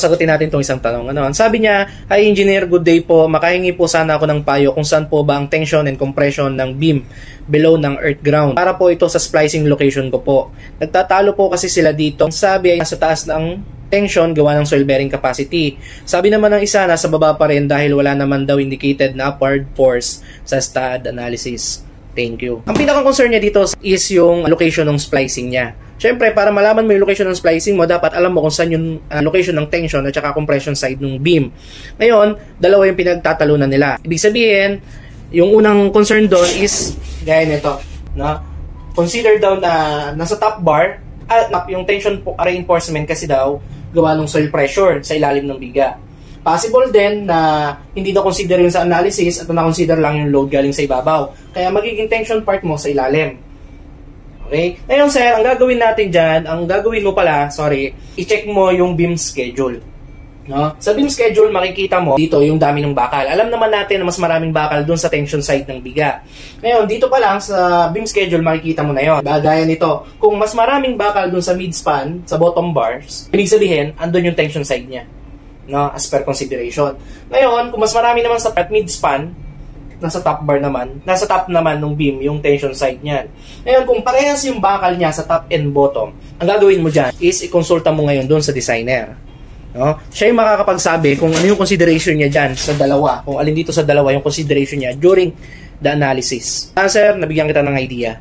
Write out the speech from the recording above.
Sagutin natin itong isang tanong. Ano? Sabi niya, "Hi engineer, good day po. Makahingi po sana ako ng payo kung saan po ba ang tension and compression ng beam below ng earth ground. Para po ito sa splicing location ko po. Nagtatalo po kasi sila dito. Ang sabi ay nasa taas ng tension gawa ng soil bearing capacity. Sabi naman ng isa nasa baba pa rin dahil wala naman daw indicated na upward force sa STAAD analysis. Thank you." Ang pinaka-concern niya dito is yung location ng splicing niya. Siyempre, para malaman mo yung location ng splicing mo, dapat alam mo kung saan yung location ng tension at saka compression side ng beam. Ngayon, dalawa yung pinagtatalunan nila. Ibig sabihin, yung unang concern doon is, gaya nito, no? Consider daw na nasa top bar, yung tension reinforcement kasi daw, gawa ng soil pressure sa ilalim ng biga. Possible din na hindi na-consider yun sa analysis at na-consider lang yung load galing sa ibabaw. Kaya magiging tension part mo sa ilalim. Okay? Ngayon sir, ang gagawin natin dyan, i-check mo yung beam schedule. No? Sa beam schedule, makikita mo dito yung dami ng bakal. Alam naman natin na mas maraming bakal dun sa tension side ng biga. Ngayon, dito pa lang sa beam schedule, makikita mo na yon. Gaya nito, kung mas maraming bakal dun sa midspan, sa bottom bars, ibig sabihin, andun yung tension side niya. No? As per consideration. Ngayon, kung mas marami naman sa midspan, nasa top naman ng beam yung tension side niyan. Ngayon, kung parehas yung bakal niya sa top and bottom, ang gagawin mo dyan is i-consulta mo ngayon doon sa designer. No? Siya yung makakapagsabi kung ano yung consideration niya dyan sa dalawa, kung alin dito sa dalawa yung consideration niya during the analysis. Sir, nabigyan kita ng idea.